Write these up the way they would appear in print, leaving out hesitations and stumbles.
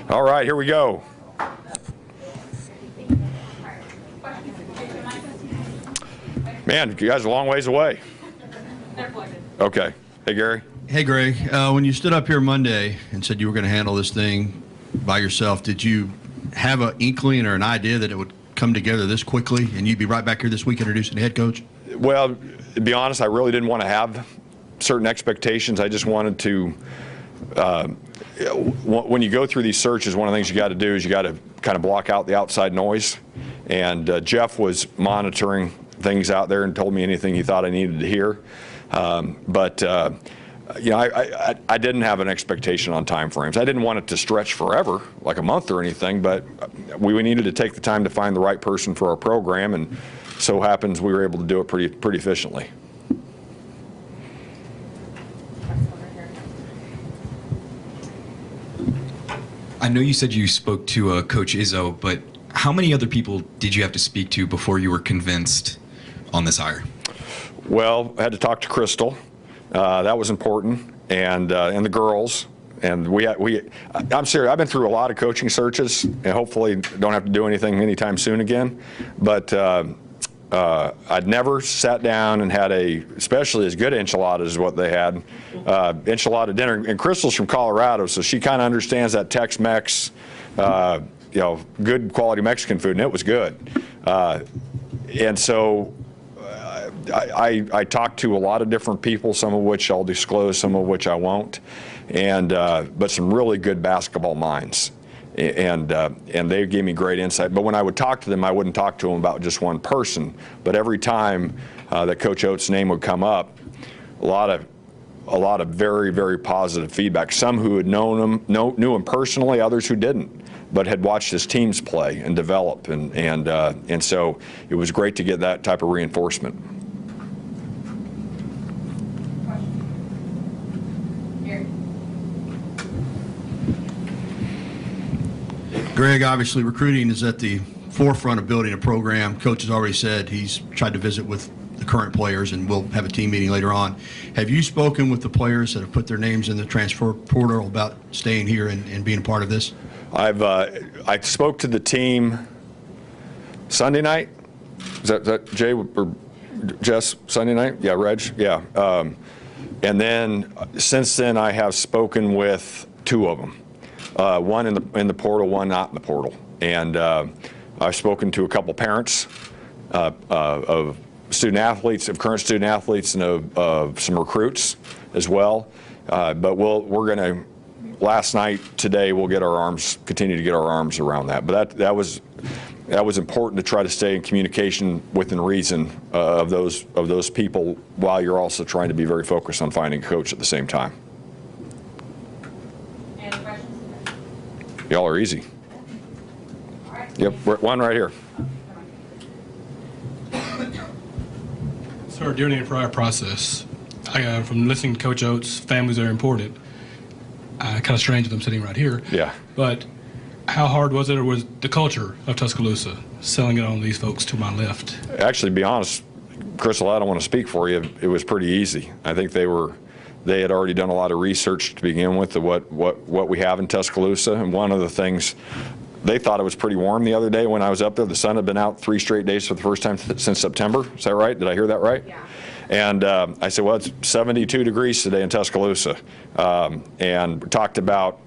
All right, here we go. Man, you guys are a long ways away. Okay. Hey, Gary. Hey, Greg. When you stood up here Monday and said you were going to handle this thing by yourself, did you have an inkling or an idea that it would come together this quickly and you'd be right back here this week introducing the head coach? Well, to be honest, I really didn't want to have certain expectations. I just wanted to when you go through these searches, one of the things you got to do is you got to kind of block out the outside noise. And Jeff was monitoring things out there and told me anything he thought I needed to hear. You know, I didn't have an expectation on time frames. I didn't want it to stretch forever, like a month or anything, but we needed to take the time to find the right person for our program, and so happens we were able to do it pretty efficiently. I know you said you spoke to Coach Izzo, but how many other people did you have to speak to before you were convinced on this hire? Well, I had to talk to Crystal. That was important, and the girls. And I'm serious. I've been through a lot of coaching searches, and hopefully don't have to do anything anytime soon again. But I'd never sat down and had especially as good enchiladas as what they had, enchilada dinner. And Crystal's from Colorado, so she kind of understands that Tex-Mex, you know, good quality Mexican food, and it was good. And so I talked to a lot of different people, some of which I'll disclose, some of which I won't, and but some really good basketball minds. And they gave me great insight. But when I would talk to them, I wouldn't talk to them about just one person. But every time that Coach Oates' name would come up, a lot of very, very positive feedback. Some who had knew him personally, others who didn't, but had watched his teams play and develop. And so it was great to get that type of reinforcement. Greg, obviously recruiting is at the forefront of building a program. Coach has already said he's tried to visit with the current players, and we'll have a team meeting later on. Have you spoken with the players that have put their names in the transfer portal about staying here and being a part of this? I spoke to the team Sunday night. Is that Jay or Jess? Sunday night? Yeah, Reg? Yeah. And then since then, I have spoken with two of them. One in the portal, one not in the portal. And I've spoken to a couple parents of student athletes, of current student athletes, and of some recruits as well. But we're going to, last night, today, we'll continue to get our arms around that. But that was important to try to stay in communication within reason of those people, while you're also trying to be very focused on finding a coach at the same time. Any questions? Y'all are easy. All right. Yep, one right here. Sir, during the entire process, from listening to Coach Oates, families are important. Kind of strange with them sitting right here. Yeah. But how hard was it, or was the culture of Tuscaloosa selling it on these folks to my left? Actually, to be honest, Crystal, I don't want to speak for you. It was pretty easy. I think they had already done a lot of research to begin with of what we have in Tuscaloosa. And one of the things, they thought it was pretty warm the other day when I was up there. The sun had been out 3 straight days for the first time since September. Is that right? Did I hear that right? Yeah. And I said, well, it's 72 degrees today in Tuscaloosa. And we talked about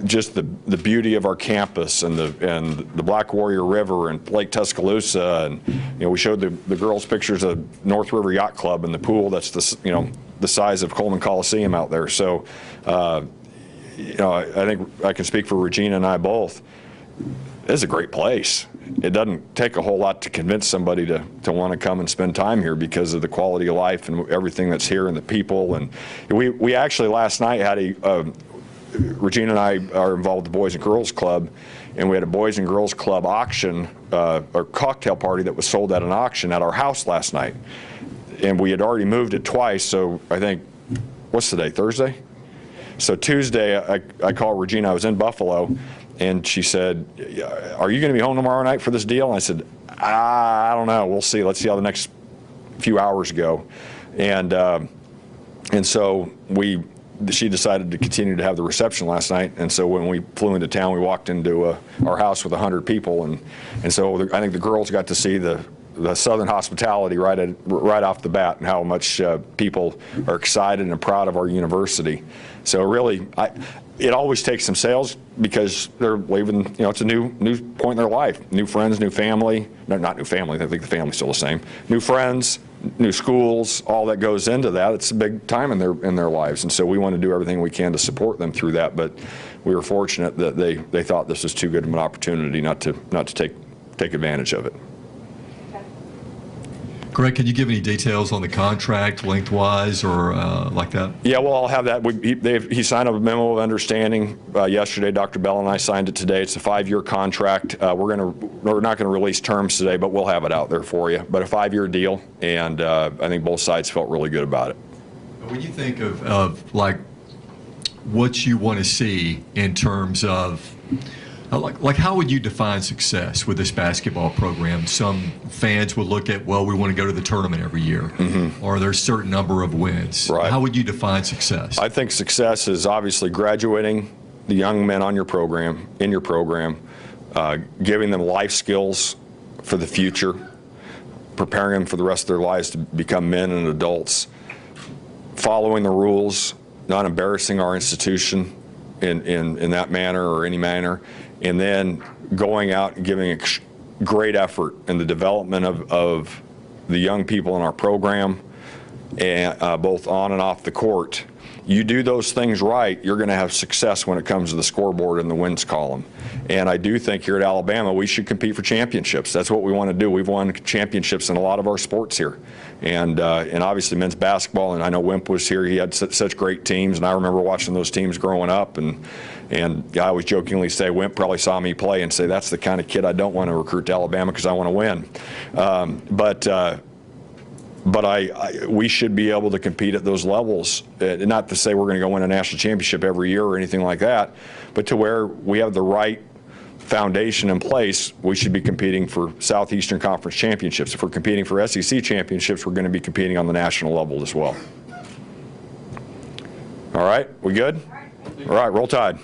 just the beauty of our campus and the Black Warrior River and Lake Tuscaloosa. And, you know, we showed the girls pictures of North River Yacht Club and the pool that's the size of Coleman Coliseum out there. So, you know, I think I can speak for Regina and I both. It's a great place. It doesn't take a whole lot to convince somebody to want to come and spend time here because of the quality of life and everything that's here and the people. And we actually last night had Regina and I are involved with the Boys and Girls Club, and we had a Boys and Girls Club auction or cocktail party that was sold at an auction at our house last night. And we had already moved it twice, so I think, what's today, Thursday? So Tuesday, I called Regina. I was in Buffalo, and she said, are you going to be home tomorrow night for this deal? And I said, I don't know. We'll see. Let's see how the next few hours go. And so we she decided to continue to have the reception last night, and so when we flew into town, we walked into our house with 100 people, and so I think the girls got to see the Southern hospitality right off the bat, and how much people are excited and proud of our university. So really, it always takes some sales because they're leaving. You know, it's a new point in their life, new friends, new family. No, not new family. I think the family's still the same. New friends, new schools, all that goes into that. It's a big time in their lives, and so we want to do everything we can to support them through that. But we were fortunate that they thought this was too good of an opportunity not to take advantage of it. Greg, can you give any details on the contract, lengthwise, or like that? Yeah, well, I'll have that. He signed a memo of understanding yesterday. Dr. Bell and I signed it today. It's a 5-year contract. We're not going to release terms today, but we'll have it out there for you. But a 5-year deal, and I think both sides felt really good about it. When you think of like what you want to see in terms of like how would you define success with this basketball program? Some fans would look at, well, we want to go to the tournament every year, or there's a certain number of wins. Right. How would you define success? I think success is obviously graduating the young men on your program, giving them life skills for the future, preparing them for the rest of their lives to become men and adults, following the rules, not embarrassing our institution in that manner or any manner, and then going out and giving great effort in the development of the young people in our program, and both on and off the court. You do those things right, you're going to have success when it comes to the scoreboard and the wins column. And I do think here at Alabama we should compete for championships. That's what we want to do. We've won championships in a lot of our sports here, and obviously men's basketball. And I know Wimp was here. He had such great teams, and I remember watching those teams growing up. And I always jokingly say Wimp probably saw me play and say, that's the kind of kid I don't want to recruit to Alabama because I want to win. But we should be able to compete at those levels. Not to say we're going to go win a national championship every year or anything like that, but to where we have the right foundation in place, we should be competing for Southeastern Conference championships. If we're competing for SEC championships, we're going to be competing on the national level as well. All right, we good? All right, roll Tide.